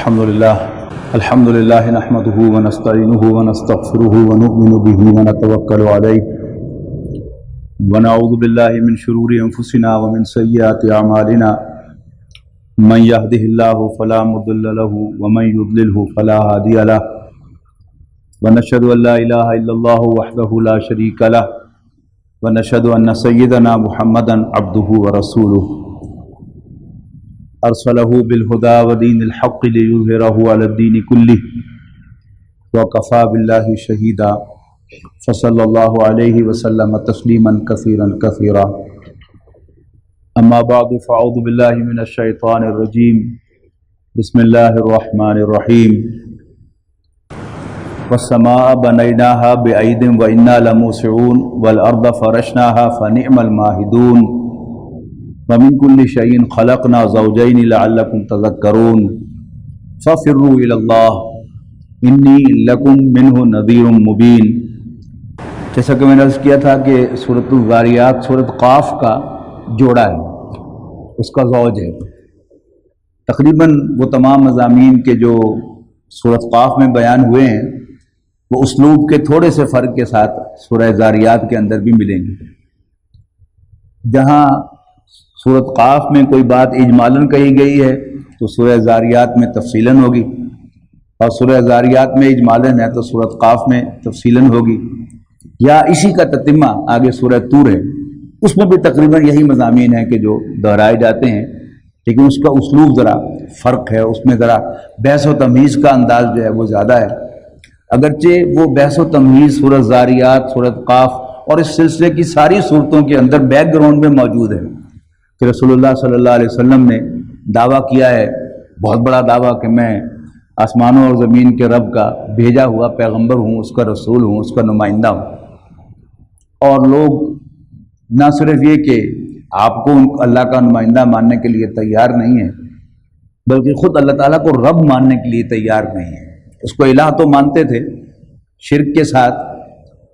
الحمد لله نحمده ونستعينه ونستغفره ونؤمن به ونتوكل عليه ونعوذ بالله من شرور أنفسنا ومن سيئات أعمالنا من يهده الله فلا مضل له ومن يضلله فلا هادي له ونشهد أن لا إله إلا الله وحده لا شريك له ونشهد أن سيدنا محمدا عبده ورسوله أرسله بالهدى ودين الحق ليظهره على الدين كله وكفى بالله شهيدا فصلى الله عليه وسلم تسليما كثيرا كثيرا أما بعد فأعوذ بالله من الشيطان الرجيم بسم الله الرحمن الرحيم والسماء بنيناها بأيد وإنا لموسعون والأرض فرشناها فنعم الماهدون ومن كل شيء خلقنا زوجين لعلكم تذكرون ففروا إلى الله إني لكم منه نذير مبين۔ جیسا کہ میں نے عرض کیا تھا کہ سورۃ الذاریات سورۃ قاف کا جوڑا ہے، اس کا زوج ہے۔ تقریباً وہ تمام مضامین کے جو سورۃ قاف میں بیان ہوئے ہیں وہ اسلوب کے تھوڑے سے فرق کے ساتھ سورہ ذاریات کے اندر بھی ملیں گے۔ جہاں سورۃ قاف میں کوئی بات اجمالاً کہی گئی ہے تو سورہ ذاریات میں تفصیلاً ہوگی، اور سورہ ذاریات میں اجمالاً ہے تو سورۃ قاف میں تفصیلاً ہوگی، یا اسی کا تتمہ آگے سورہ طور ہے، اس میں بھی تقریباً یہی مضامین ہیں کہ جو دہرائے جاتے ہیں، لیکن اس کا اسلوب ذرا فرق ہے، اس میں ذرا بحث و تمہیز کا انداز جو ہے وہ زیادہ ہے۔ اگرچہ وہ بحث و تمہیز سورۃ ذاریات سورۃ قاف اور اس سلسلے کی ساری صورتوں کے اندر بیک گراؤنڈ میں موجود ہے کہ رسول اللہ صلی اللہ علیہ وسلم نے دعویٰ کیا ہے، بہت بڑا دعویٰ، کہ میں آسمانوں اور زمین کے رب کا بھیجا ہوا پیغمبر ہوں، اس کا رسول ہوں، اس کا نمائندہ ہوں۔ اور لوگ نہ صرف یہ کہ آپ کو اللہ کا نمائندہ ماننے کے لیے تیار نہیں ہیں، بلکہ خود اللہ تعالیٰ کو رب ماننے کے لیے تیار نہیں ہیں۔ اس کو الہ تو مانتے تھے شرک کے ساتھ،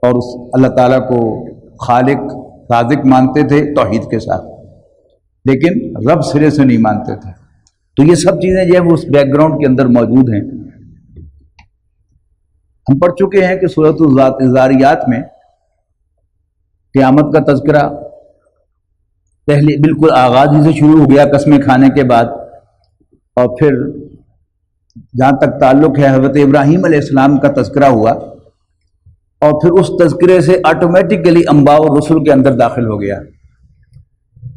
اور اس اللہ تعالیٰ کو خالق رازق مانتے تھے توحید کے ساتھ، لیکن رب سرے سے نہیں مانتے تھے۔ تو یہ سب چیزیں جو ہے وہ اس بیک گراؤنڈ کے اندر موجود ہیں۔ ہم پڑھ چکے ہیں کہ سورۃ الذاریات میں قیامت کا تذکرہ پہلے بالکل آغاز ہی سے شروع ہو گیا قسمیں کھانے کے بعد، اور پھر جہاں تک تعلق ہے حضرت ابراہیم علیہ السلام کا تذکرہ ہوا، اور پھر اس تذکرے سے آٹومیٹکلی انبیاء اور رسل کے اندر داخل ہو گیا۔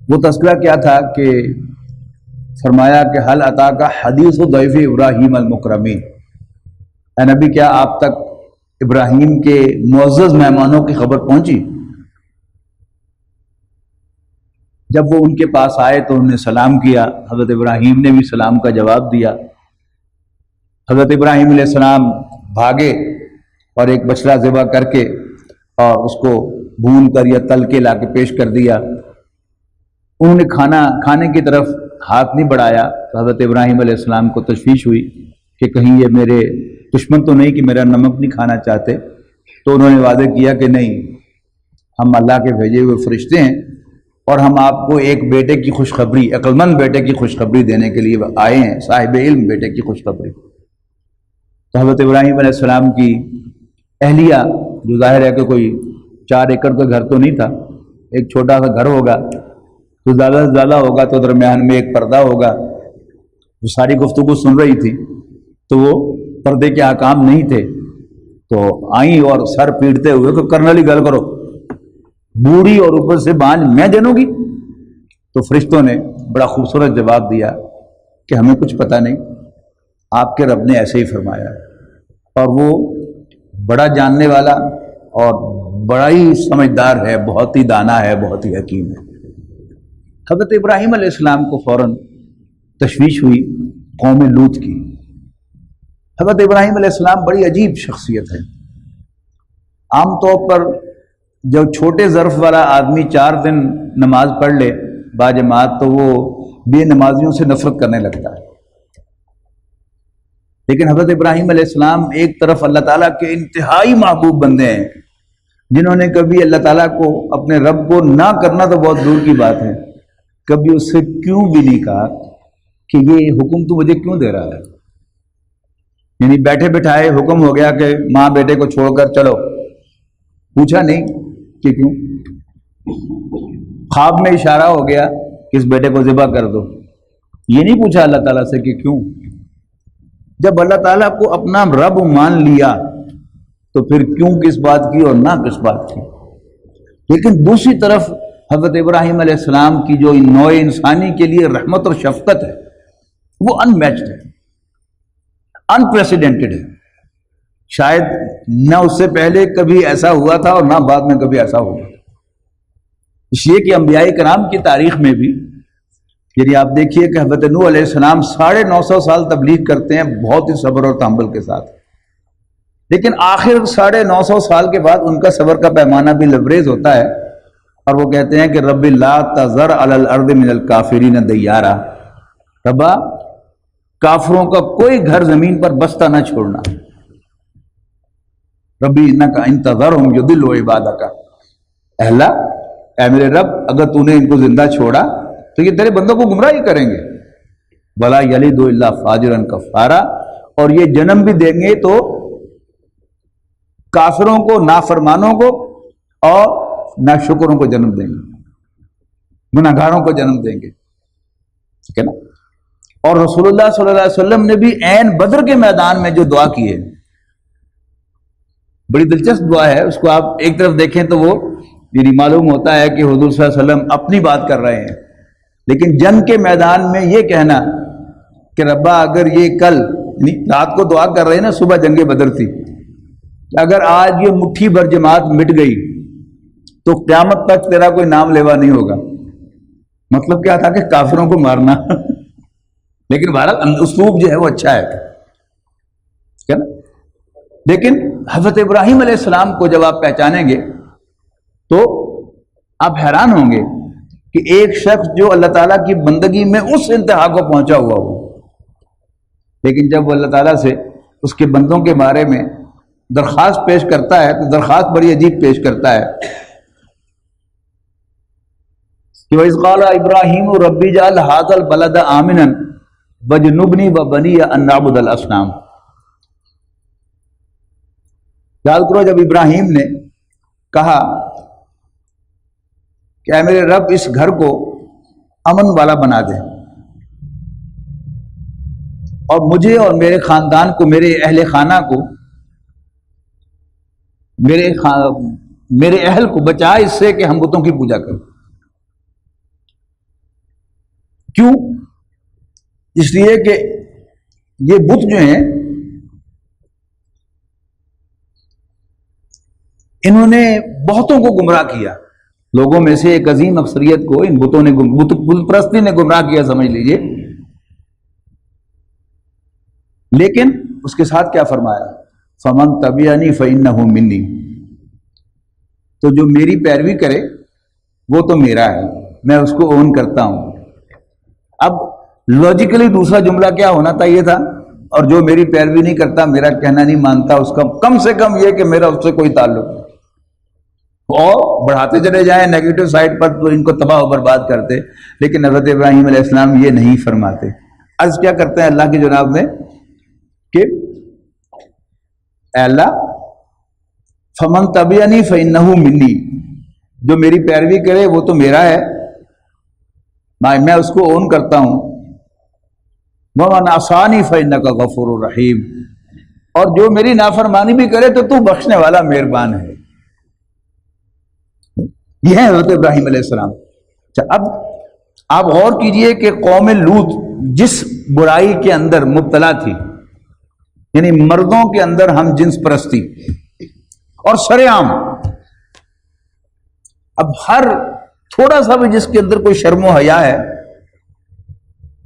وہ تذکرہ کیا تھا کہ فرمایا کہ حل اتاک حدیث ضیف ابراہیم المکرمین، اے نبی کیا آپ تک ابراہیم کے معزز مہمانوں کی خبر پہنچی؟ جب وہ ان کے پاس آئے تو انہوں نے سلام کیا، حضرت ابراہیم نے بھی سلام کا جواب دیا۔ حضرت ابراہیم علیہ السلام بھاگے اور ایک بچڑا ذبح کر کے اور اس کو بھون کر یا تل کے لا کے پیش کر دیا۔ انہوں نے کھانے کی طرف ہاتھ نہیں بڑھایا تو حضرت ابراہیم علیہ السلام کو تشویش ہوئی کہ کہیں یہ میرے دشمن تو نہیں کہ میرا نمک نہیں کھانا چاہتے، تو انہوں نے وعدہ کیا کہ نہیں، ہم اللہ کے بھیجے ہوئے فرشتے ہیں اور ہم آپ کو ایک بیٹے کی خوشخبری، عقل مند بیٹے کی خوشخبری دینے کے لیے آئے ہیں، صاحب علم بیٹے کی خوشخبری۔ تو حضرت ابراہیم علیہ السلام کی اہلیہ، جو ظاہر ہے کہ کوئی 4 ایکڑ کا گھر تو نہیں تھا، ایک چھوٹا سا گھر ہوگا تو زیادہ سے زیادہ ہوگا تو درمیان میں ایک پردہ ہوگا، وہ ساری گفتگو سن رہی تھی تو وہ پردے کے احکام نہیں تھے، تو آئیں اور سر پیٹتے ہوئے کہ کرنلی گل کرو، بوڑھی اور اوپر سے بانج میں جنوں گی؟ تو فرشتوں نے بڑا خوبصورت جواب دیا کہ ہمیں کچھ پتہ نہیں، آپ کے رب نے ایسے ہی فرمایا، اور وہ بڑا جاننے والا اور بڑا ہی سمجھدار ہے، بہت ہی دانا ہے، بہت ہی حکیم ہے۔ حضرت ابراہیم علیہ السلام کو فوراً تشویش ہوئی قوم لوط کی۔ حضرت ابراہیم علیہ السلام بڑی عجیب شخصیت ہے۔ عام طور پر جب چھوٹے ظرف والا آدمی 4 دن نماز پڑھ لے باجماعت تو وہ بے نمازیوں سے نفرت کرنے لگتا ہے، لیکن حضرت ابراہیم علیہ السلام ایک طرف اللہ تعالیٰ کے انتہائی محبوب بندے ہیں، جنہوں نے کبھی اللہ تعالیٰ کو اپنے رب کو نہ کرنا تو بہت دور کی بات ہے، کبھی اس سے کیوں بھی نہیں کہا کہ یہ حکم تو مجھے کیوں دے رہا ہے، یعنی بیٹھے بٹھائے حکم ہو گیا کہ ماں بیٹے کو چھوڑ کر چلو، پوچھا نہیں کہ کیوں. خواب میں اشارہ ہو گیا کہ اس بیٹے کو ذبح کر دو، یہ نہیں پوچھا اللہ تعالیٰ سے کہ کیوں. جب اللہ تعالیٰ کو اپنا رب مان لیا تو پھر کیوں کس بات کی اور نہ کس بات کی. لیکن دوسری طرف حضرت ابراہیم علیہ السلام کی جو نوع انسانی کے لیے رحمت اور شفقت ہے وہ ان میچڈ ہے، انپریسیڈنٹڈ ہے. شاید نہ اس سے پہلے کبھی ایسا ہوا تھا اور نہ بعد میں کبھی ایسا ہوگا. اس لیے کہ انبیاء کرام کی تاریخ میں بھی، یعنی آپ دیکھیے کہ حضرت نوح علیہ السلام 950 سال تبلیغ کرتے ہیں بہت ہی صبر اور تحمل کے ساتھ، لیکن آخر 950 سال کے بعد ان کا صبر کا پیمانہ بھی لبریز ہوتا ہے اور وہ کہتے ہیں کہ رب لا تذر علی الارض من الکافرین دیارا، ربا کافروں کا کوئی گھر زمین پر بستہ نہ چھوڑنا. ربی انک ان تذرہم یضلوا عبادک، اے اللہ، اے میرے رب، اگر تو نے ان کو زندہ چھوڑا تو یہ تیرے بندوں کو گمراہ ہی کریں گے. ولا یلد الا فاجرا کفارا، اور یہ جنم بھی دیں گے تو کافروں کو، نافرمانوں کو اور ناشکروں کو جنم دیں گے، گناہگاروں کو جنم دیں گے. ٹھیک ہے نا. اور رسول اللہ صلی اللہ علیہ وسلم نے بھی عین بدر کے میدان میں جو دعا کی ہے، بڑی دلچسپ دعا ہے. اس کو آپ ایک طرف دیکھیں تو وہ یعنی معلوم ہوتا ہے کہ حضور صلی اللہ علیہ وسلم اپنی بات کر رہے ہیں، لیکن جنگ کے میدان میں یہ کہنا کہ ربا اگر یہ کل، یعنی رات کو دعا کر رہے ہیں نا، صبح جنگ بدر تھی، اگر آج یہ مٹھی بھر جماعت مٹ گئی تو قیامت تک تیرا کوئی نام لیوا نہیں ہوگا. مطلب کیا تھا کہ کافروں کو مارنا. لیکن بہرحال اسلوب جو ہے وہ اچھا ہے نا. لیکن حضرت ابراہیم علیہ السلام کو جب آپ پہچانیں گے تو آپ حیران ہوں گے کہ ایک شخص جو اللہ تعالیٰ کی بندگی میں اس انتہا کو پہنچا ہوا ہو، لیکن جب وہ اللہ تعالیٰ سے اس کے بندوں کے بارے میں درخواست پیش کرتا ہے تو درخواست بڑی عجیب پیش کرتا ہے کہ وَإِذْ قَالَ إِبْرَاهِيمُ رَبِّ اجْعَلْ هَٰذَا الْبَلَدَ آمِنًا وَاجْنُبْنِي وَبَنِيَّ أَن نَّعْبُدَ الْأَصْنَامَ. یاد کرو جب ابراہیم نے کہا کہ اے میرے رب اس گھر کو امن والا بنا دے اور مجھے اور میرے خاندان کو، میرے اہل خانہ کو، میرے اہل کو بچا اس سے کہ ہم بتوں کی پوجا کریں. کیوں؟ اس لیے کہ یہ بت جو ہیں انہوں نے بہتوں کو گمراہ کیا. لوگوں میں سے ایک عظیم اکثریت کو ان بتوں نے، بت پرستی نے گمراہ کیا سمجھ لیجئے. لیکن اس کے ساتھ کیا فرمایا؟ فمن تبعنی فإنہ منی، تو جو میری پیروی کرے وہ تو میرا ہے، میں اس کو اون کرتا ہوں. اب لاجیکلی دوسرا جملہ کیا ہونا چاہیے تھا؟ اور جو میری پیروی نہیں کرتا، میرا کہنا نہیں مانتا، اس کا کم سے کم یہ کہ میرا اس سے کوئی تعلق نہیں. اور بڑھاتے چلے جائیں نیگیٹو سائڈ پر تو ان کو تباہ و برباد کرتے. لیکن حضرت ابراہیم علیہ السلام یہ نہیں فرماتے. عرض کیا کرتے ہیں اللہ کی جناب میں کہ اے اللہ، فمن تبعنی فإنہ منی، جو میری پیروی کرے وہ تو میرا ہے، میں اس کو اون کرتا ہوں. ومن عصانی فإنک غفور رحیم، اور جو میری نافرمانی بھی کرے تو بخشنے والا مہربان ہے. یہ ہے حضرت ابراہیم علیہ السلام. اب آپ غور کیجئے کہ قوم لوط جس برائی کے اندر مبتلا تھی، یعنی مردوں کے اندر ہم جنس پرستی اور سرے عام، اب ہر تھوڑا سا بھی جس کے اندر کوئی شرم و حیا ہے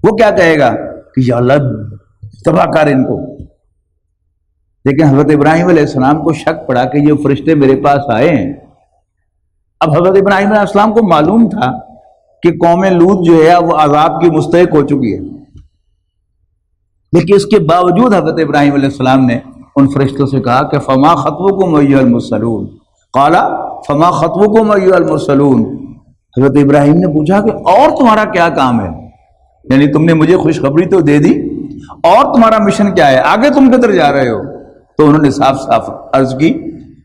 وہ کیا کہے گا کہ یا اللہ تباہ کر ان کو. لیکن حضرت ابراہیم علیہ السلام کو شک پڑا کہ یہ فرشتے میرے پاس آئے ہیں. اب حضرت ابراہیم علیہ السلام کو معلوم تھا کہ قوم لوط جو ہے وہ عذاب کی مستحق ہو چکی ہے، لیکن اس کے باوجود حضرت ابراہیم علیہ السلام نے ان فرشتوں سے کہا کہ فما خطبکم ایھا المرسلون، قال فما خطبکم ایھا المرسلون. حضرت ابراہیم نے پوچھا کہ اور تمہارا کیا کام ہے؟ یعنی تم نے مجھے خوشخبری تو دے دی اور تمہارا مشن کیا ہے, آگے تم کدھر جا رہے ہو؟ تو انہوں نے صاف صاف عرض کی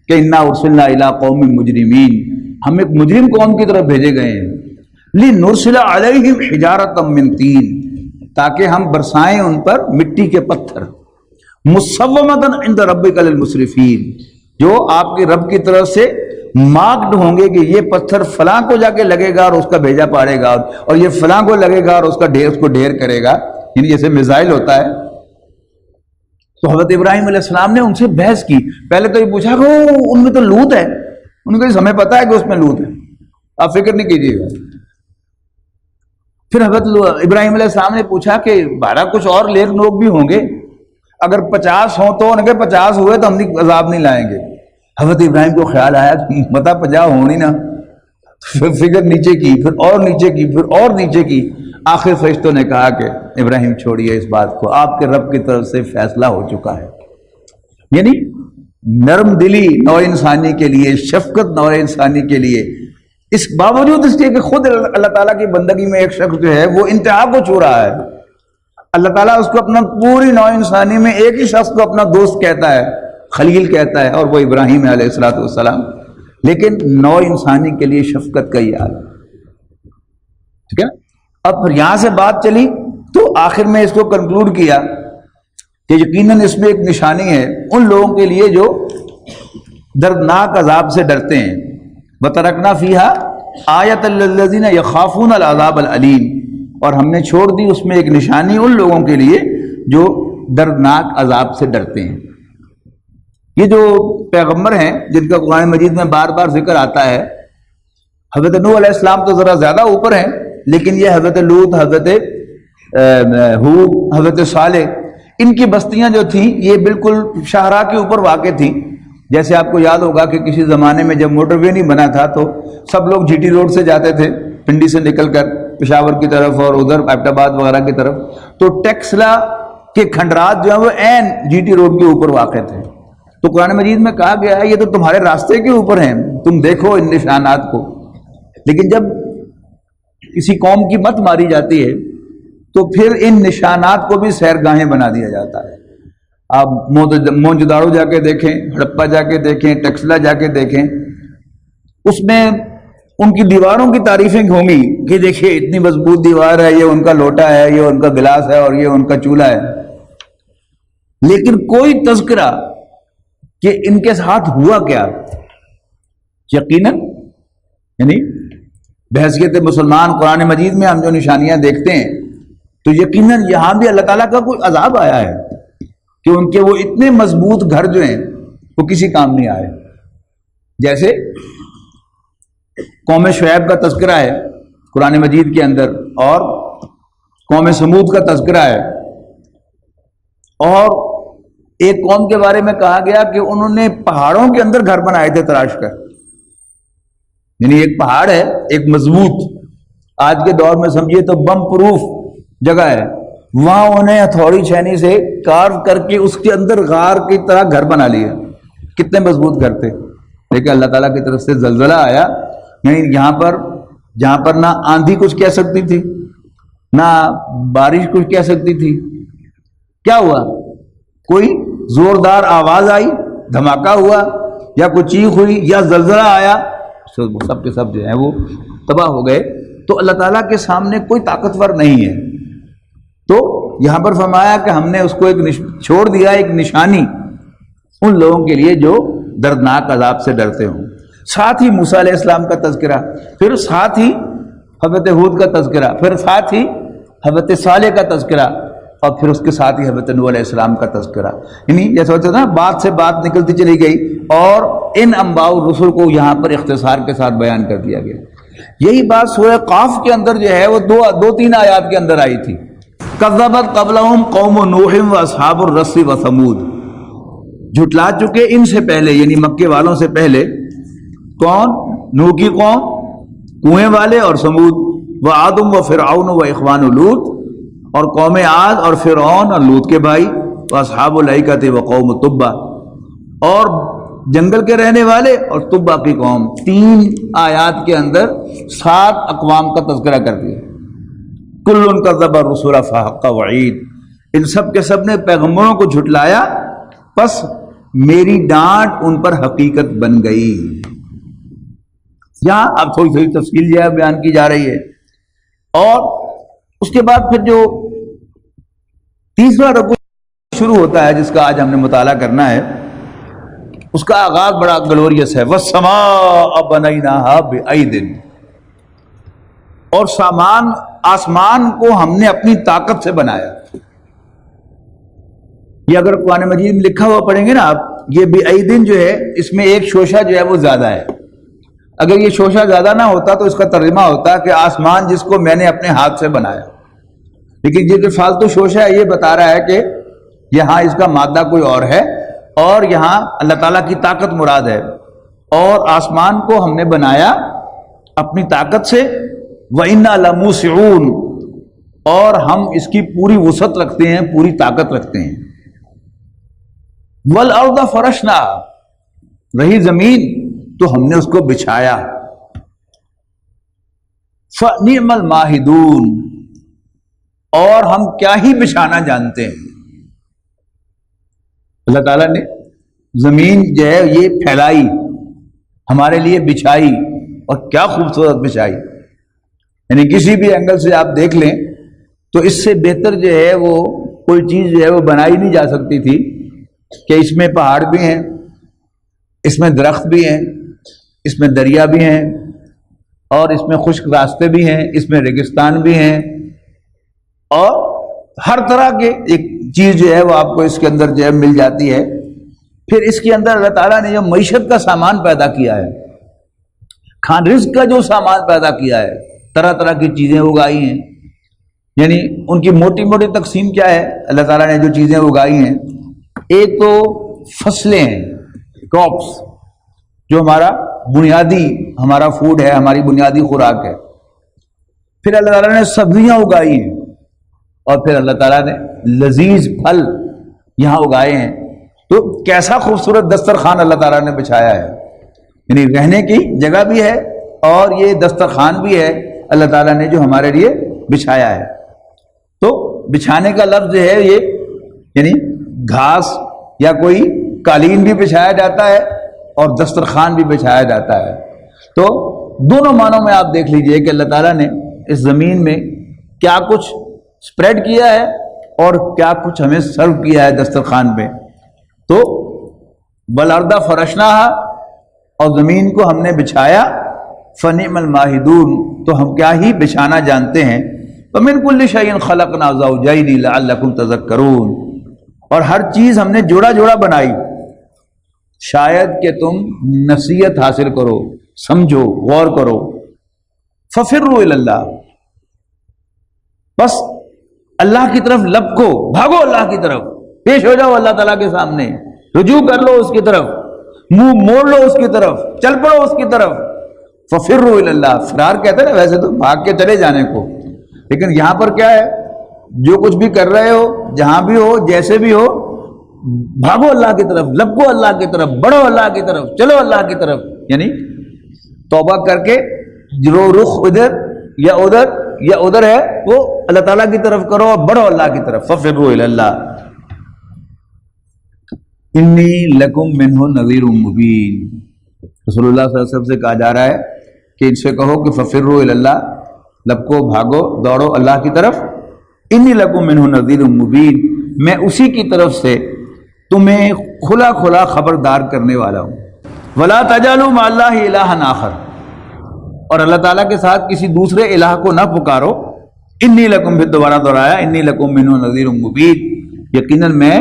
کہ انا ارسلنا الی قوم مجرمین, ہم ایک مجرم قوم کی طرف بھیجے گئے ہیں. لنرسل علیہم حجارۃ من طین, تاکہ ہم برسائیں ان پر مٹی کے پتھر, مسومۃ عند ربک للمسرفین, جو آپ کے رب کی طرف سے مارکڈ ہوں گے کہ یہ پتھر فلاں کو جا کے لگے گا اور اس کا بھیجا پاڑے گا, اور یہ فلاں کو لگے گا اور اس کو ڈھیر کرے گا, یعنی جیسے میزائل ہوتا ہے. تو حضرت ابراہیم علیہ السلام نے ان سے بحث کی. پہلے تو یہ پوچھا کہ ان میں تو لوط ہے, ان کو ہمیں پتا ہے کہ اس میں لوط ہے, آپ فکر نہیں کیجیے گا. پھر حضرت ابراہیم علیہ السلام نے پوچھا کہ 12 کچھ اور لیک لوگ بھی ہوں گے, اگر 50 ہوں تو ان کے 50 ہوئے تو ہم عذاب نہیں لائیں گے. حضرت ابراہیم کو خیال آیا کہ متا 50 ہونی نا, پھر فکر نیچے کی, پھر اور نیچے کی, پھر اور نیچے کی. آخر فرشتوں نے کہا کہ ابراہیم چھوڑیے اس بات کو, آپ کے رب کی طرف سے فیصلہ ہو چکا ہے. یعنی نرم دلی نوع انسانی کے لیے, شفقت نوع انسانی کے لیے, اس باوجود اس کے کہ خود اللہ تعالیٰ کی بندگی میں ایک شخص جو ہے وہ انتہا کو چھو رہا ہے, اللہ تعالیٰ اس کو اپنا پوری نوع انسانی میں ایک ہی شخص کو اپنا دوست کہتا ہے, خلیل کہتا ہے, اور وہ ابراہیم علیہ الصلوۃ والسلام. لیکن نوع انسانی کے لیے شفقت کا ہی حال, ٹھیک ہے. اب پھر یہاں سے بات چلی تو آخر میں اس کو کنکلوڈ کیا کہ یقیناً اس میں ایک نشانی ہے ان لوگوں کے لیے جو دردناک عذاب سے ڈرتے ہیں. وَتَرَكْنَا فِيهَا آیَةً لِلَّذِينَ يَخَافُونَ الْعَذَابَ الْأَلِيمَ, اور ہم نے چھوڑ دی اس میں ایک نشانی ان لوگوں کے لیے جو دردناک عذاب سے ڈرتے ہیں. یہ جو پیغمبر ہیں جن کا قرآن مجید میں بار بار ذکر آتا ہے, حضرت نوح علیہ السلام تو ذرا زیادہ اوپر ہیں, لیکن یہ حضرت لوط, حضرت ہود, حضرت صالح, ان کی بستیاں جو تھیں یہ بالکل شاہراہ کے اوپر واقع تھیں. جیسے آپ کو یاد ہوگا کہ کسی زمانے میں جب موٹر وے نہیں بنا تھا تو سب لوگ جی ٹی روڈ سے جاتے تھے, پنڈی سے نکل کر پشاور کی طرف اور ادھر ایبٹ آباد وغیرہ کی طرف. تو ٹیکسلا کے کھنڈرات جو ہیں وہ عین جی ٹی روڈ کے اوپر واقع تھے. تو قرآن مجید میں کہا گیا ہے یہ تو تمہارے راستے کے اوپر ہیں, تم دیکھو ان نشانات کو. لیکن جب کسی قوم کی مت ماری جاتی ہے تو پھر ان نشانات کو بھی سیرگاہیں بنا دیا جاتا ہے. آپ موہنجودڑو جا کے دیکھیں, ہڑپا جا کے دیکھیں, ٹیکسلا جا کے دیکھیں, اس میں ان کی دیواروں کی تعریفیں ہوں گی کہ دیکھیے اتنی مضبوط دیوار ہے, یہ ان کا لوٹا ہے, یہ ان کا گلاس ہے, اور یہ ان کا چولہا ہے. لیکن کوئی تذکرہ کہ ان کے ساتھ ہوا کیا, یقیناً یعنی بحیثیت مسلمان قرآن مجید میں ہم جو نشانیاں دیکھتے ہیں تو یقیناً یہاں بھی اللہ تعالیٰ کا کوئی عذاب آیا ہے کہ ان کے وہ اتنے مضبوط گھر جو ہیں وہ کسی کام نہیں آئے. جیسے قوم شعیب کا تذکرہ ہے قرآن مجید کے اندر, اور قوم سمود کا تذکرہ ہے, اور ایک قوم کے بارے میں کہا گیا کہ انہوں نے پہاڑوں کے اندر گھر بنائے تھے تراش کر. یعنی ایک پہاڑ ہے, ایک مضبوط, آج کے دور میں سمجھیے تو بم پروف جگہ ہے, وہاں انہیں ہتھوڑی چھینی سے کارو کر کے اس کے اندر غار کی طرح گھر بنا لیا. کتنے مضبوط گھر تھے. لیکن اللہ تعالیٰ کی طرف سے زلزلہ آیا, یعنی جہاں پر نہ آندھی کچھ کہہ سکتی تھی, نہ بارش کچھ کہہ سکتی تھی, کیا ہوا؟ کوئی زوردار آواز آئی, دھماکہ ہوا, یا کوئی چیخ ہوئی, یا زلزلہ آیا, سب کے سب جو ہیں وہ تباہ ہو گئے. تو اللہ تعالیٰ کے سامنے کوئی طاقتور نہیں ہے. تو یہاں پر فرمایا کہ ہم نے اس کو ایک چھوڑ دیا, ایک نشانی ان لوگوں کے لیے جو دردناک عذاب سے ڈرتے ہوں. ساتھ ہی موسیٰ علیہ السلام کا تذکرہ, پھر ساتھ ہی حضرت ہود کا تذکرہ, پھر ساتھ ہی حضرت صالح کا تذکرہ, اور پھر اس کے ساتھ ہی حضرت نوح علیہ السلام کا تذکرہ. یعنی جیسا ہوتا ہے نا, بات سے بات نکلتی چلی گئی, اور ان انباء الرسل کو یہاں پر اختصار کے ساتھ بیان کر دیا گیا. یہی بات سورہ قاف کے اندر جو ہے وہ دو تین آیات کے اندر آئی تھی. کذبت قبلہم قوم نوح و اصحاب الرس و ثمود, جھٹلا چکے ان سے پہلے یعنی مکے والوں سے پہلے کون؟ نوح کی قوم, کنویں والے اور سمود, وعاد و فرعون و اخوان لوط, اور قوم عاد اور فرعون اور لوط کے بھائی, و اصحاب الایکۃ و قوم تبع, اور جنگل کے رہنے والے اور تبع کی قوم. 3 آیات کے اندر 7 اقوام کا تذکرہ کر دیا. کل کذب الرسل فحق وعید, ان سب کے سب نے پیغمبروں کو جھٹلایا، پس میری ڈانٹ ان پر حقیقت بن گئی۔ یہاں اب تھوڑی تھوڑی تفصیل جو ہے بیان کی جا رہی ہے، اور اس کے بعد پھر جو تیسرا رکوع شروع ہوتا ہے جس کا آج ہم نے مطالعہ کرنا ہے، اس کا آغاز بڑا گلوریس ہے۔ وَالسَّمَاءَ بَنَيْنَاهَا بِأَيْدٍ، اور سامان آسمان کو ہم نے اپنی طاقت سے بنایا۔ یہ اگر قرآن مجید میں لکھا ہوا پڑھیں گے نا آپ، یہ بِأَيْدٍ جو ہے اس میں ایک شوشہ جو ہے وہ زیادہ ہے۔ اگر یہ شوشہ زیادہ نہ ہوتا تو اس کا ترجمہ ہوتا کہ آسمان جس کو میں نے اپنے ہاتھ سے بنایا، لیکن یہ جو فالتو شوشہ ہے یہ بتا رہا ہے کہ یہاں اس کا مادہ کوئی اور ہے، اور یہاں اللہ تعالیٰ کی طاقت مراد ہے، اور آسمان کو ہم نے بنایا اپنی طاقت سے۔ وَإِنَّا لَمُوسِعُونَ، اور ہم اس کی پوری وسعت رکھتے ہیں، پوری طاقت رکھتے ہیں۔ وَالْأَرْضَ فَرَشْنَاهَا، رہی زمین تو ہم نے اس کو بچھایا۔ فَنِعْمَ الْمَاهِدُونَ، اور ہم کیا ہی بچھانا جانتے ہیں۔ اللہ تعالیٰ نے زمین جو ہے یہ پھیلائی، ہمارے لیے بچھائی، اور کیا خوبصورت بچھائی، یعنی کسی بھی اینگل سے آپ دیکھ لیں تو اس سے بہتر جو ہے وہ کوئی چیز جو ہے وہ بنائی نہیں جا سکتی تھی، کہ اس میں پہاڑ بھی ہیں، اس میں درخت بھی ہیں، اس میں دریا بھی ہیں، اور اس میں خشک راستے بھی ہیں، اس میں ریگستان بھی ہیں، اور ہر طرح کے ایک چیز جو ہے وہ آپ کو اس کے اندر جو ہے مل جاتی ہے۔ پھر اس کے اندر اللہ تعالیٰ نے جو معیشت کا سامان پیدا کیا ہے، رزق کا جو سامان پیدا کیا ہے، طرح طرح کی چیزیں اگائی ہیں، یعنی ان کی موٹی موٹی تقسیم کیا ہے، اللہ تعالیٰ نے جو چیزیں اگائی ہیں، ایک تو فصلیں ہیں، کراپس، جو ہمارا بنیادی ہمارا فوڈ ہے، ہماری بنیادی خوراک ہے۔ پھر اللہ تعالیٰ نے سبزیاں اگائی ہیں، اور پھر اللہ تعالیٰ نے لذیذ پھل یہاں اگائے ہیں۔ تو کیسا خوبصورت دسترخوان اللہ تعالیٰ نے بچھایا ہے، یعنی رہنے کی جگہ بھی ہے اور یہ دسترخوان بھی ہے اللہ تعالیٰ نے جو ہمارے لیے بچھایا ہے۔ تو بچھانے کا لفظ جو ہے یہ یعنی گھاس یا کوئی قالین بھی بچھایا جاتا ہے اور دسترخوان بھی بچھایا جاتا ہے۔ تو دونوں معنوں میں آپ دیکھ لیجئے کہ اللہ تعالیٰ نے اس زمین میں کیا کچھ سپریڈ کیا ہے اور کیا کچھ ہمیں سرو کیا ہے دسترخوان پہ۔ تو بَالْأَرْضَ فَرَشْنَاهَا، اور زمین کو ہم نے بچھایا، فَنِعْمَ الْمَاهِدُونَ، تو ہم کیا ہی بچھانا جانتے ہیں۔ وَمِن كُلِّ شَيْءٍ خَلَقْنَا زَوْجَيْنِ لَعَلَّكُمْ تَذَكَّرُونَ، اور ہر چیز ہم نے جوڑا جوڑا بنائی، شاید کہ تم نصیحت حاصل کرو، سمجھو، غور کرو۔ فَفِرُّوا إِلَى اللَّهِ، بس اللہ کی طرف لپکو، بھاگو اللہ کی طرف، پیش ہو جاؤ اللہ تعالیٰ کے سامنے، رجوع کر لو اس کی طرف، منہ موڑ لو اس کی طرف، چل پڑو اس کی طرف۔ فَفِرُّوا إِلَى اللَّهِ، فرار کہتے ہیں نا ویسے تو بھاگ کے چلے جانے کو، لیکن یہاں پر کیا ہے، جو کچھ بھی کر رہے ہو، جہاں بھی ہو، جیسے بھی ہو، بھاگو اللہ کی طرف، لپکو اللہ کی طرف، بڑھو اللہ کی طرف، چلو اللہ کی طرف، یعنی توبہ کر کے جو رخ ادھر یا ادھر ہے وہ اللہ تعالیٰ کی طرف کرو اور بڑھو اللہ کی طرف۔ فَفِرُّوا إِلَى اللَّهِ إِنِّي لَكُمْ مِنْهُ نَذِيرٌ مُبِينٌ، رسول اللہ صلی اللہ علیہ وسلم سے کہا جا رہا ہے کہ ان سے کہو کہ فَفِرُّوا إِلَى اللَّهِ، لپکو، بھاگو، دوڑو اللہ کی طرف۔ إِنِّي لَكُمْ مِنْهُ نَذِيرٌ مُبِينٌ، میں اسی کی طرف سے تمہیں کھلا کھلا خبردار کرنے والا ہوں۔ وَلَا تَجْعَلُوا مَعَ اللَّهِ إِلَٰهًا آخَرَ، اور اللہ تعالیٰ کے ساتھ کسی دوسرے الہ کو نہ پکارو۔ انی لکم، پھر دوبارہ دہرایا، انی لکم منہ نذیر مبین، یقیناً میں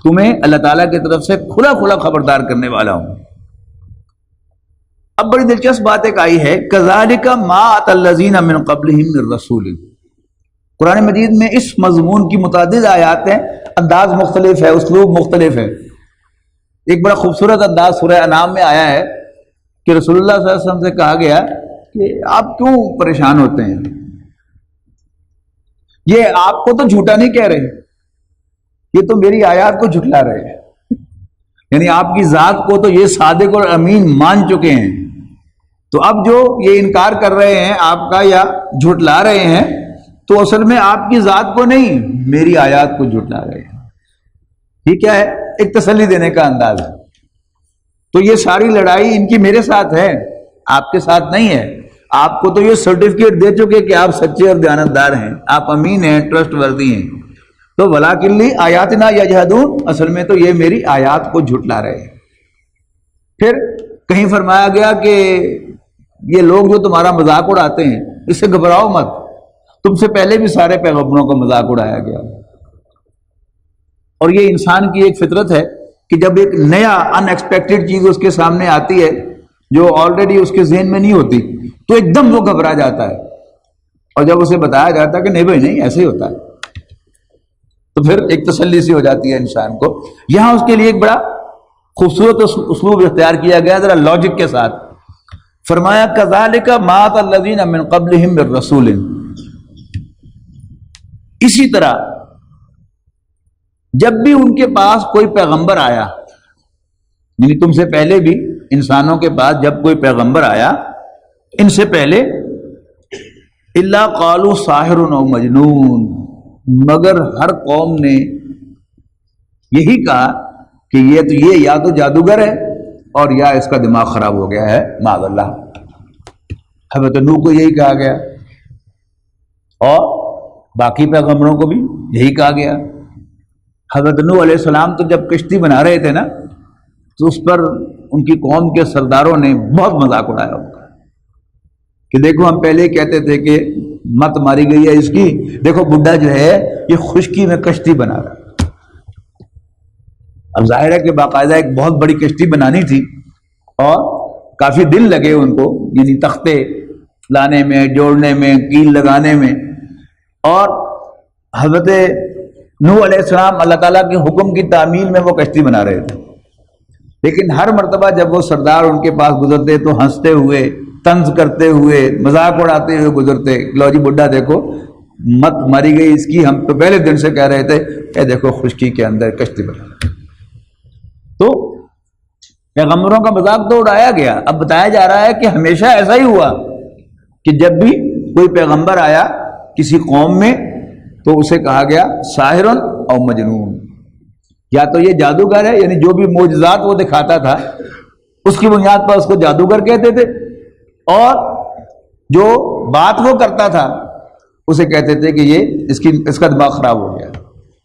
تمہیں اللہ تعالیٰ کی طرف سے کھلا کھلا خبردار کرنے والا ہوں۔ اب بڑی دلچسپ بات ایک آئی ہے، کذالک ما اتى الذین من قبلہم من رسول، قرآن مجید میں اس مضمون کی متعدد آیات ہیں، انداز مختلف ہے، اسلوب مختلف ہے۔ ایک بڑا خوبصورت انداز سورہ انعام میں آیا ہے کہ رسول اللہ صلی اللہ علیہ وسلم سے کہا گیا کہ آپ کیوں پریشان ہوتے ہیں، یہ آپ کو تو جھوٹا نہیں کہہ رہے، یہ تو میری آیات کو جھٹلا رہے ہیں، یعنی آپ کی ذات کو تو یہ صادق اور امین مان چکے ہیں، تو اب جو یہ انکار کر رہے ہیں آپ کا یا جھٹلا رہے ہیں، تو اصل میں آپ کی ذات کو نہیں میری آیات کو جھٹلا رہے ہیں. یہ کیا ہے؟ ایک تسلی دینے کا انداز ہے. تو یہ ساری لڑائی ان کی میرے ساتھ ہے، آپ کے ساتھ نہیں ہے. آپ کو تو یہ سرٹیفکیٹ دے چکے کہ آپ سچے اور دیانتدار ہیں، آپ امین ہیں، ٹرسٹ وردی ہیں. تو وَلَٰكِن آیاتنا یجحدون، اصل میں تو یہ میری آیات کو جھٹلا رہے ہیں. پھر کہیں فرمایا گیا کہ یہ لوگ جو تمہارا مذاق اڑاتے ہیں اس سے گھبراؤ مت، تم سے پہلے بھی سارے پیغمبروں کا مذاق اڑایا گیا. اور یہ انسان کی ایک فطرت ہے کہ جب ایک نیا ان ایکسپیکٹڈ چیز اس کے سامنے آتی ہے جو آلریڈی اس کے ذہن میں نہیں ہوتی تو ایک دم وہ گھبرا جاتا ہے. اور جب اسے بتایا جاتا ہے کہ نہیں بھائی نہیں ایسے ہی ہوتا ہے تو پھر ایک تسلی سی ہو جاتی ہے انسان کو. یہاں اس کے لیے ایک بڑا خوبصورت اسلوب اختیار کیا گیا ذرا لاجک کے ساتھ. فرمایا کذالک ما اتى الذین من قبلہم من رسول، اسی طرح جب بھی ان کے پاس کوئی پیغمبر آیا، یعنی تم سے پہلے بھی انسانوں کے پاس جب کوئی پیغمبر آیا ان سے پہلے، الا قالوا ساحر او مجنون، مگر ہر قوم نے یہی کہا کہ یہ یا تو جادوگر ہے اور یا اس کا دماغ خراب ہو گیا ہے معاذ اللہ. حضرت نوح کو یہی کہا گیا اور باقی پیغمبروں کو بھی یہی کہا گیا. حضرت نوح علیہ السلام تو جب کشتی بنا رہے تھے نا تو اس پر ان کی قوم کے سرداروں نے بہت مذاق اڑایا ہوگا کہ دیکھو ہم پہلے کہتے تھے کہ مت ماری گئی ہے اس کی، دیکھو بڈھا جو ہے یہ خشکی میں کشتی بنا رہا ہے. اب ظاہر ہے کہ باقاعدہ ایک بہت بڑی کشتی بنانی تھی اور کافی دن لگے ان کو، یعنی تختے لانے میں، جوڑنے میں، کیل لگانے میں. اور حضرت نوح علیہ السلام اللہ تعالیٰ کے حکم کی تعمیل میں وہ کشتی بنا رہے تھے، لیکن ہر مرتبہ جب وہ سردار ان کے پاس گزرتے تو ہنستے ہوئے، طنز کرتے ہوئے، مذاق اڑاتے ہوئے گزرتے. لو جی بڈھا دیکھو مت ماری گئی اس کی، ہم تو پہلے دن سے کہہ رہے تھے کہ دیکھو خشکی کے اندر کشتی بنا. تو پیغمبروں کا مذاق تو اڑایا گیا. اب بتایا جا رہا ہے کہ ہمیشہ ایسا ہی ہوا کہ جب بھی کوئی پیغمبر آیا کسی قوم میں تو اسے کہا گیا ساحر او مجنون، یا تو یہ جادوگر ہے، یعنی جو بھی معجزات وہ دکھاتا تھا اس کی بنیاد پر اس کو جادوگر کہتے تھے، اور جو بات وہ کرتا تھا اسے کہتے تھے کہ یہ اس کا دماغ خراب ہو گیا.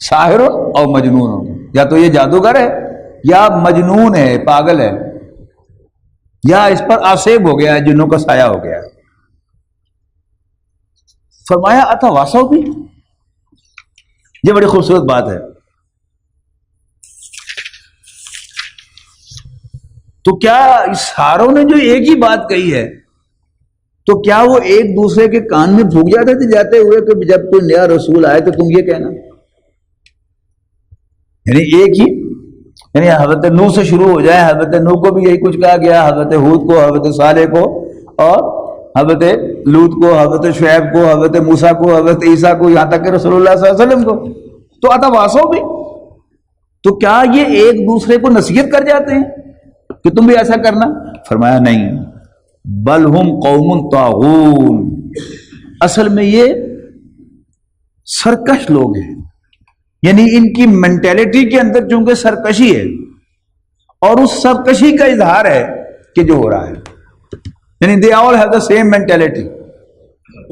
ساحر او مجنون، یا تو یہ جادوگر ہے یا مجنون ہے، پاگل ہے، یا اس پر آسیب ہو گیا ہے، جنوں کا سایہ ہو گیا ہے. فرمایا اتواسو بھی، یہ بڑی خوبصورت بات ہے. تو کیا اس ساروں نے جو ایک ہی بات کہی ہے تو کیا وہ ایک دوسرے کے کان میں پھونک جاتے تھے جاتے ہوئے کہ جب کوئی نیا رسول آئے تو تم یہ کہنا، یعنی ایک ہی، یعنی حضرت نوح سے شروع ہو جائے، حضرت نوح کو بھی یہی کچھ کہا گیا، حضرت ہود کو، حضرت صالح کو، اور حضرت لوط کو، حضرت شعیب کو، حضرت موسیٰ کو، حضرت عیسیٰ کو، یہاں تک کہ رسول اللہ صلی اللہ علیہ وسلم کو. تو اتواسو بھی، تو کیا یہ ایک دوسرے کو نصیحت کر جاتے ہیں کہ تم بھی ایسا کرنا؟ فرمایا نہیں، بل ہم قوم طاغون، اصل میں یہ سرکش لوگ ہیں، یعنی ان کی مینٹیلٹی کے اندر چونکہ سرکشی ہے اور اس سرکشی کا اظہار ہے کہ جو ہو رہا ہے، یعنی they all have the same mentality.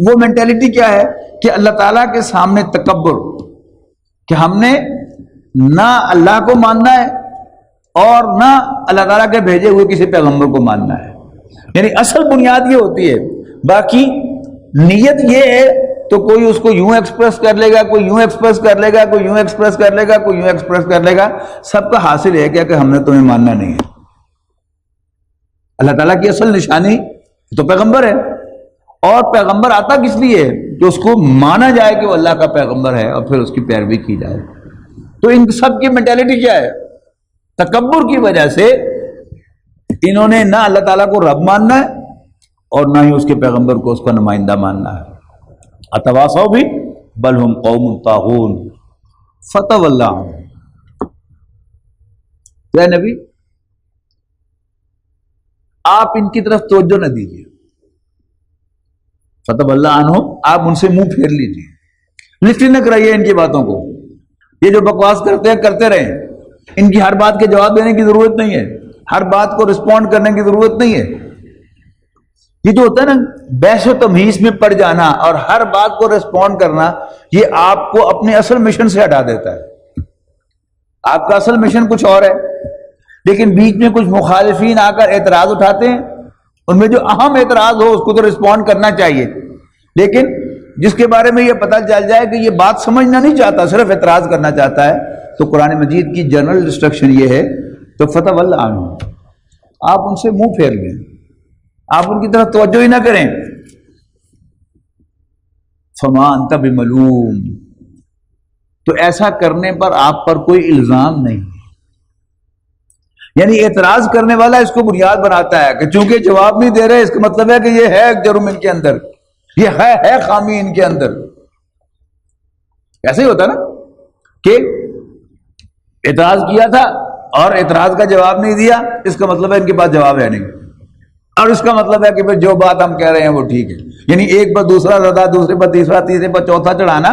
وہ مینٹیلٹی کیا ہے کہ اللہ تعالیٰ کے سامنے تکبر، کہ ہم نے نہ اللہ کو ماننا ہے اور نہ اللہ تعالیٰ کے بھیجے ہوئے کسی پیغمبر کو ماننا ہے. یعنی اصل بنیاد یہ ہوتی ہے، باقی نیت یہ ہے تو کوئی اس کو یوں ایکسپریس کر لے گا، کوئی یوں ایکسپریس کر لے گا، کوئی یوں ایکسپریس کر لے گا، کوئی یوں ایکسپریس کر لے گا. سب کا حاصل ہے کیا کہ ہم نے تمہیں ماننا نہیں ہے. اللہ تعالیٰ کی اصل نشانی تو پیغمبر ہے، اور پیغمبر آتا کس لیے کہ اس کو مانا جائے کہ وہ اللہ کا پیغمبر ہے اور پھر اس کی پیروی کی جائے. تو ان سب کی مینٹیلٹی کیا ہے؟ تکبر کی وجہ سے انہوں نے نہ اللہ تعالیٰ کو رب ماننا ہے اور نہ ہی اس کے پیغمبر کو اس کا نمائندہ ماننا ہے. اتواسو بھی بل ہم قوم طاغون فتول عنہم. اے نبی آپ ان کی طرف توجہ نہ دیجیے، فتول عنہم، آپ ان سے منہ پھیر لیجیے. لسٹ نہ کرائیے ان کی باتوں کو. یہ جو بکواس کرتے ہیں کرتے رہیں. ان کی ہر بات کے جواب دینے کی ضرورت نہیں ہے, ہر بات کو رسپونڈ کرنے کی ضرورت نہیں ہے. یہ جو ہوتا ہے نا بحث و تمہیز میں پڑ جانا اور ہر بات کو رسپونڈ کرنا, یہ آپ کو اپنے اصل مشن سے ہٹا دیتا ہے. آپ کا اصل مشن کچھ اور ہے, لیکن بیچ میں کچھ مخالفین آ کر اعتراض اٹھاتے ہیں. ان میں جو اہم اعتراض ہو اس کو تو رسپونڈ کرنا چاہیے, لیکن جس کے بارے میں یہ پتہ چل جائے کہ یہ بات سمجھنا نہیں چاہتا, صرف اعتراض کرنا چاہتا ہے, تو قرآن مجید کی جنرل انسٹرکشن یہ ہے تو فتول عنہ, آپ ان سے منہ پھیر لیں, آپ ان کی طرف توجہ ہی نہ کریں. فما انت بملوم, تو ایسا کرنے پر آپ پر کوئی الزام نہیں. یعنی اعتراض کرنے والا اس کو بنیاد بناتا ہے کہ چونکہ جواب نہیں دے رہے اس کا مطلب ہے کہ یہ ہے جرم ان کے اندر, یہ ہے خامی ان کے اندر. ایسے ہی ہوتا نا کہ اعتراض کیا تھا اور اعتراض کا جواب نہیں دیا, اس کا مطلب ہے ان کے پاس جواب ہے نہیں, اور اس کا مطلب ہے کہ پھر جو بات ہم کہہ رہے ہیں وہ ٹھیک ہے. یعنی ایک پر دوسرا زدہ, دوسرے پر تیسرا, تیسرے پر چوتھا چڑھانا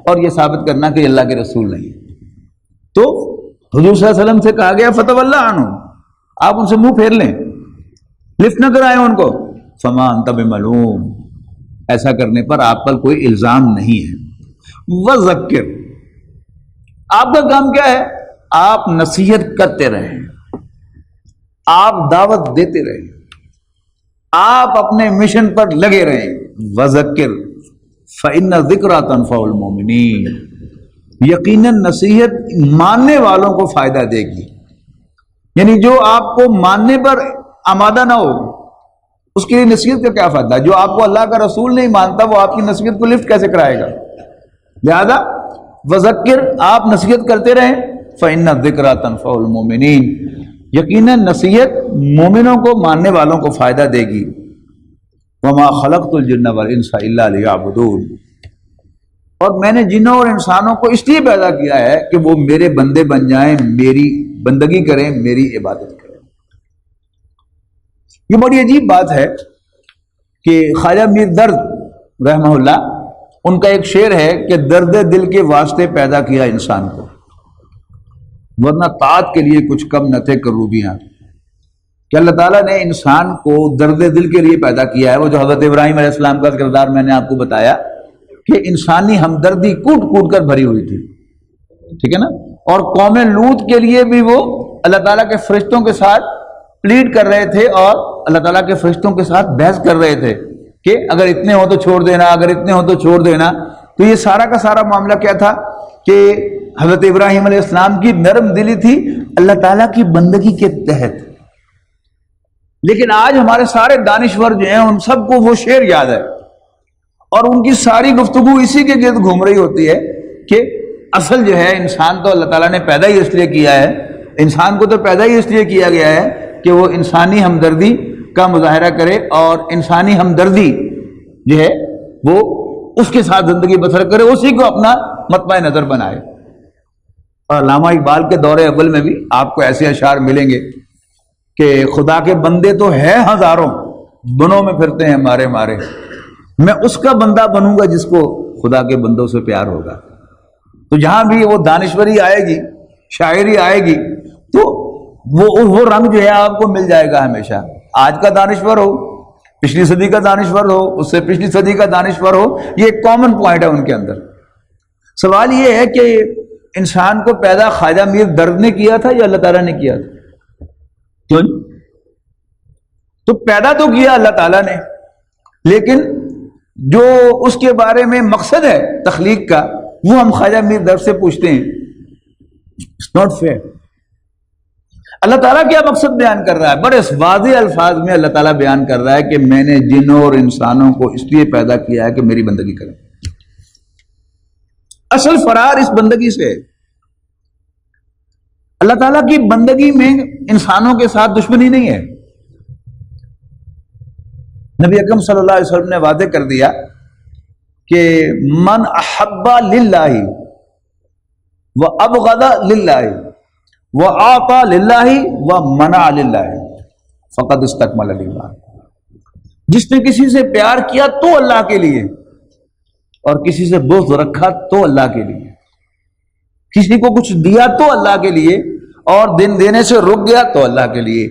اور یہ ثابت کرنا کہ اللہ کے رسول نہیں ہے. تو حضور صلی اللہ علیہ وسلم سے کہا گیا فتول عنہ, آپ ان سے منہ پھیر لیں, لفٹ نہ کرائیں ان کو. فما انت بملوم, ایسا کرنے پر آپ پر کوئی الزام نہیں ہے. وذکر, آپ کا کام کیا ہے, آپ نصیحت کرتے رہیں, آپ دعوت دیتے رہیں, آپ اپنے مشن پر لگے رہیں. وذکر فإن الذکریٰ تنفع المؤمنین, یقیناً نصیحت ماننے والوں کو فائدہ دے گی. یعنی جو آپ کو ماننے پر آمادہ نہ ہو اس کے لیے نصیحت کا کیا فائدہ. جو آپ کو اللہ کا رسول نہیں مانتا وہ آپ کی نصیحت کو لفٹ کیسے کرائے گا. لہذا وذکر, آپ نصیحت کرتے رہیں. فإن الذکریٰ تنفع المؤمنین, یقیناً نصیحت مومنوں کو, ماننے والوں کو فائدہ دے گی. وما خلقت الجن والانس الا لیعبدون, اور میں نے جنوں اور انسانوں کو اس لیے پیدا کیا ہے کہ وہ میرے بندے بن جائیں, میری بندگی کریں, میری عبادت کریں. یہ بڑی عجیب بات ہے کہ خواجہ میر درد رحمہ اللہ, ان کا ایک شعر ہے کہ درد دل کے واسطے پیدا کیا انسان کو, ورنہ طاعت کے لیے کچھ کم نہ تھے کروبیاں. کہ اللہ تعالیٰ نے انسان کو درد دل کے لیے پیدا کیا ہے. وہ جو حضرت ابراہیم علیہ السلام کا کردار میں نے آپ کو بتایا کہ انسانی ہمدردی کوٹ کوٹ کر بھری ہوئی تھی, ٹھیک ہے نا. اور قوم لوط کے لیے بھی وہ اللہ تعالیٰ کے فرشتوں کے ساتھ پلیڈ کر رہے تھے اور اللہ تعالیٰ کے فرشتوں کے ساتھ بحث کر رہے تھے کہ اگر اتنے ہو تو چھوڑ دینا, اگر اتنے ہو تو چھوڑ دینا. تو یہ سارا کا سارا معاملہ کیا تھا کہ حضرت ابراہیم علیہ السلام کی نرم دلی تھی اللہ تعالیٰ کی بندگی کے تحت. لیکن آج ہمارے سارے دانشور جو ہیں ان سب کو وہ شعر یاد ہے اور ان کی ساری گفتگو اسی کے گرد گھوم رہی ہوتی ہے کہ اصل جو ہے انسان تو اللہ تعالیٰ نے پیدا ہی اس لیے کیا ہے, انسان کو تو پیدا ہی اس لیے کیا گیا ہے کہ وہ انسانی ہمدردی کا مظاہرہ کرے اور انسانی ہمدردی جو ہے وہ اس کے ساتھ زندگی بسر کرے, اسی کو اپنا مطمع نظر بنائے. اور علامہ اقبال کے دور اول میں بھی آپ کو ایسے اشعار ملیں گے کہ خدا کے بندے تو ہیں ہزاروں, بنوں میں پھرتے ہیں مارے مارے, میں اس کا بندہ بنوں گا جس کو خدا کے بندوں سے پیار ہوگا. تو جہاں بھی وہ دانشوری آئے گی, شاعری آئے گی, تو وہ رنگ جو ہے آپ کو مل جائے گا ہمیشہ. آج کا دانشور ہو, پچھلی صدی کا دانشور ہو, اس سے پچھلی صدی کا دانشور ہو, یہ ایک کامن پوائنٹ ہے ان کے اندر. سوال یہ ہے کہ انسان کو پیدا خواجہ میر درد نے کیا تھا یا اللہ تعالیٰ نے کیا تھا؟ کیوں؟ تو پیدا تو کیا اللہ تعالیٰ نے, لیکن جو اس کے بارے میں مقصد ہے تخلیق کا وہ ہم خواجہ میر درد سے پوچھتے ہیں. It's not fair. اللہ تعالیٰ کیا مقصد بیان کر رہا ہے؟ بڑے واضح الفاظ میں اللہ تعالیٰ بیان کر رہا ہے کہ میں نے جنوں اور انسانوں کو اس لیے پیدا کیا ہے کہ میری بندگی کریں. اصل فرار اس بندگی سے. اللہ تعالیٰ کی بندگی میں انسانوں کے ساتھ دشمنی نہیں ہے. نبی اکرم صلی اللہ علیہ وسلم نے وعدے کر دیا کہ من احب للہ وابغض للہ وأعطى للہ ومنع للہ فقد استکمل الایمان. جس نے کسی سے پیار کیا تو اللہ کے لیے, اور کسی سے بغض رکھا تو اللہ کے لیے، کسی کو کچھ دیا تو اللہ کے لیے، اور دن دینے سے رک گیا تو اللہ کے لیے،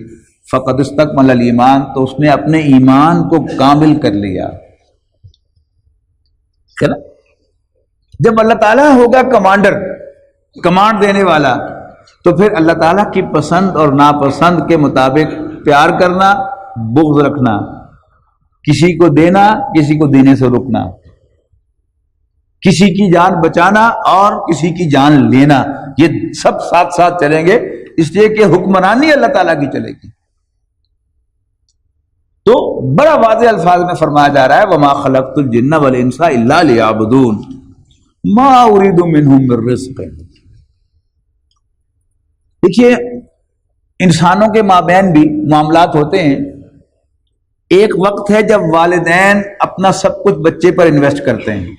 فقد استکمل الایمان، تو اس نے اپنے ایمان کو کامل کر لیا. ہے نا؟ جب اللہ تعالیٰ ہوگا کمانڈر، کمانڈ دینے والا، تو پھر اللہ تعالیٰ کی پسند اور ناپسند کے مطابق پیار کرنا، بغض رکھنا، کسی کو دینا، کسی کو دینے سے رکنا، کسی کی جان بچانا اور کسی کی جان لینا، یہ سب ساتھ ساتھ چلیں گے، اس لیے کہ حکمرانی اللہ تعالیٰ کی چلے گی. تو بڑا واضح الفاظ میں فرمایا جا رہا ہے وَمَا خَلَقْتُ الْجِنَّ وَالْإِنسَ إِلَّا لِيَعْبُدُونَ مَا أُرِيدُ مِنْهُمْ مِنْ رِزْقٍ. دیکھیے انسانوں کے مابین بھی معاملات ہوتے ہیں. ایک وقت ہے جب والدین اپنا سب کچھ بچے پر انویسٹ کرتے ہیں،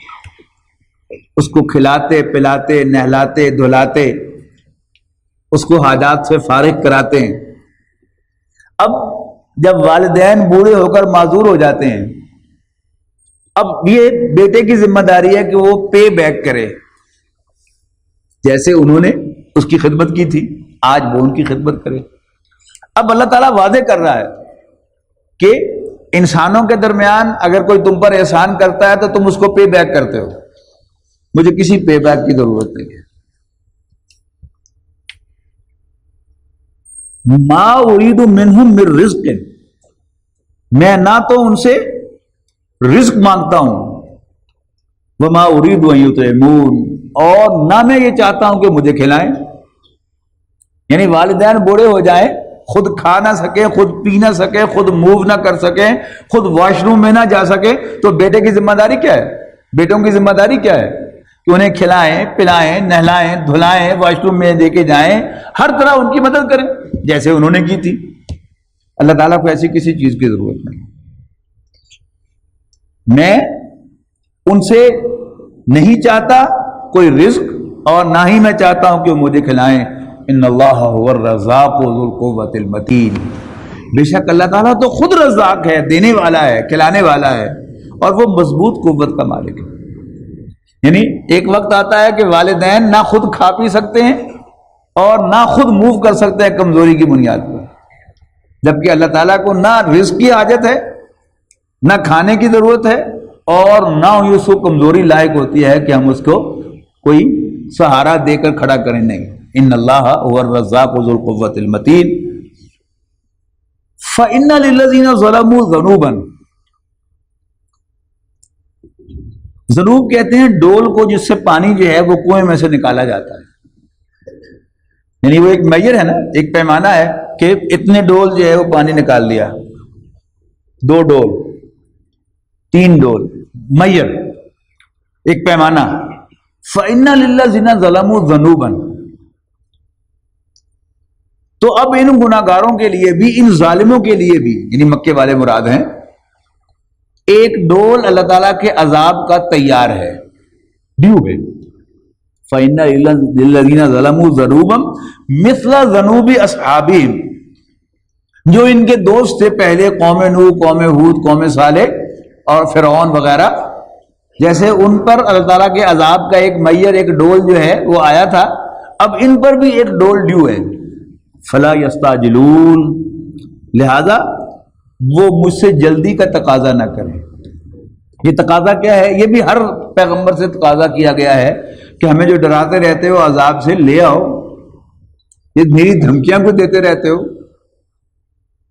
اس کو کھلاتے پلاتے نہلاتے دھلاتے، اس کو حاجات سے فارغ کراتے ہیں. اب جب والدین بوڑھے ہو کر معذور ہو جاتے ہیں، اب یہ بیٹے کی ذمہ داری ہے کہ وہ پے بیک کرے، جیسے انہوں نے اس کی خدمت کی تھی آج وہ ان کی خدمت کرے. اب اللہ تعالیٰ واضح کر رہا ہے کہ انسانوں کے درمیان اگر کوئی تم پر احسان کرتا ہے تو تم اس کو پے بیک کرتے ہو، مجھے کسی پے بیک کی ضرورت نہیں ہے. ما اريد منهم من رزق، میں نہ تو ان سے رزق مانگتا ہوں، وما اريد ان يطعمون، اور نہ میں یہ چاہتا ہوں کہ مجھے کھلائیں. یعنی والدین بوڑھے ہو جائیں، خود کھا نہ سکے، خود پی نہ سکے، خود موو نہ کر سکے، خود واش روم میں نہ جا سکے، تو بیٹے کی ذمہ داری کیا ہے؟ بیٹوں کی ذمہ داری کیا ہے؟ کہ انہیں کھلائیں پلائیں نہلائیں دھلائیں، واش روم میں دے کے جائیں، ہر طرح ان کی مدد کریں جیسے انہوں نے کی تھی. اللہ تعالیٰ کو ایسی کسی چیز کی ضرورت نہیں. میں ان سے نہیں چاہتا کوئی رزق، اور نہ ہی میں چاہتا ہوں کہ وہ مجھے کھلائیں. ان اللہ هو الرزاق ذو القوة المتین، بے شک اللہ تعالیٰ تو خود رزاق ہے، دینے والا ہے، کھلانے والا ہے، اور وہ مضبوط قوت کا مالک ہے. یعنی ایک وقت آتا ہے کہ والدین نہ خود کھا پی سکتے ہیں اور نہ خود موو کر سکتے ہیں کمزوری کی بنیاد پر، جبکہ اللہ تعالیٰ کو نہ رزق کی حاجت ہے، نہ کھانے کی ضرورت ہے، اور نہ اس کو کمزوری لائق ہوتی ہے کہ ہم اس کو کوئی سہارا دے کر کھڑا کریں. نہیں، ان اللہ هو الرزاق ذو القوة المتین. فإن للذین ظلموا ذنوبا، ذنوب کہتے ہیں ڈول کو جس سے پانی جو ہے وہ کنویں میں سے نکالا جاتا ہے. یعنی وہ ایک میئر ہے نا، ایک پیمانہ ہے کہ اتنے ڈول جو ہے وہ پانی نکال لیا، 2 ڈول 3 ڈول، میئر ایک پیمانہ. فإن للذین ظلموا ذنوبا، تو اب ان گناہگاروں کے لیے بھی، ان ظالموں کے لیے بھی، یعنی مکے والے مراد ہیں، ایک ڈول اللہ تعالیٰ کے عذاب کا تیار ہے، ڈیو ہے. فَإِنَّ لِلَّذِينَ ظَلَمُوا ذَنُوبًا مِثْلَ ذَنُوبِ أَصْحَابِهِمْ، جو ان کے دوست تھے پہلے، قوم نوح، قوم ہود، قوم صالح اور فرعون وغیرہ، جیسے ان پر اللہ تعالیٰ کے عذاب کا ایک میئر، ایک ڈول جو ہے وہ آیا تھا، اب ان پر بھی ایک ڈول ڈیو ہے. فلا یستعجلون، لہذا وہ مجھ سے جلدی کا تقاضا نہ کریں. یہ تقاضا کیا ہے؟ یہ بھی ہر پیغمبر سے تقاضا کیا گیا ہے کہ ہمیں جو ڈراتے رہتے ہو عذاب سے، لے آؤ. یہ میری دھمکیاں کو دیتے رہتے ہو،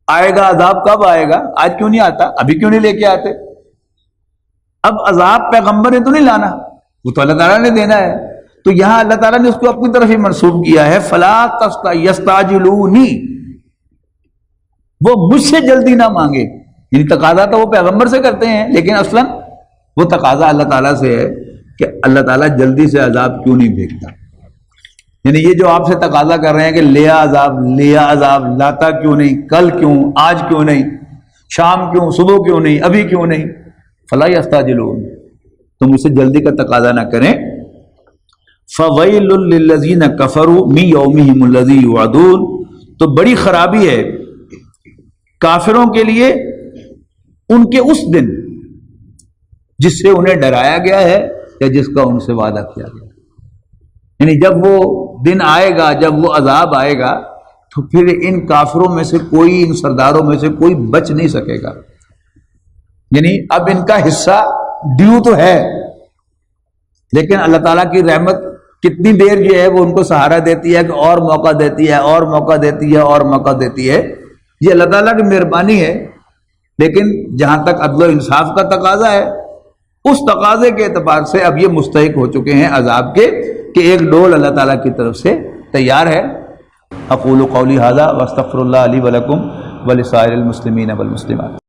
آئے گا عذاب، کب آئے گا؟ آج کیوں نہیں آتا؟ ابھی کیوں نہیں لے کے آتے؟ اب عذاب پیغمبر نے تو نہیں لانا، وہ تو اللہ تعالیٰ نے دینا ہے. تو یہاں اللہ تعالیٰ نے اس کو اپنی طرف ہی منسوب کیا ہے، فلا یستعجلونی، وہ مجھ سے جلدی نہ مانگے. یعنی تقاضا تو وہ پیغمبر سے کرتے ہیں، لیکن اصلاً وہ تقاضا اللہ تعالیٰ سے ہے کہ اللہ تعالیٰ جلدی سے عذاب کیوں نہیں بھیجتا. یعنی یہ جو آپ سے تقاضا کر رہے ہیں کہ لیا عذاب، لاتا کیوں نہیں، کل کیوں، آج کیوں نہیں، شام کیوں، صبح کیوں نہیں، ابھی کیوں نہیں. فلا یستعجلون، تم اسے جلدی کا تقاضا نہ کریں. فویل للذین کفروا من یومہم الذی یوعدون، تو بڑی خرابی ہے کافروں کے لیے ان کے اس دن جس سے انہیں ڈرایا گیا ہے. کہ جس کا ان سے وعدہ کیا گیا. یعنی جب وہ دن آئے گا، جب وہ عذاب آئے گا، تو پھر ان کافروں میں سے کوئی، ان سرداروں میں سے کوئی بچ نہیں سکے گا. یعنی اب ان کا حصہ ڈیو تو ہے، لیکن اللہ تعالیٰ کی رحمت کتنی دیر جو ہے وہ ان کو سہارا دیتی ہے کہ اور موقع دیتی ہے، اور موقع دیتی ہے، اور موقع دیتی ہے. یہ اللہ تعالیٰ کی مہربانی ہے. لیکن جہاں تک عدل و انصاف کا تقاضا ہے، اس تقاضے کے اعتبار سے اب یہ مستحق ہو چکے ہیں عذاب کے کہ ایک ڈول اللہ تعالیٰ کی طرف سے تیار ہے. اقول قولی ھذا واستغفر اللہ لی ولکم ولسائر المسلمین والمسلمات.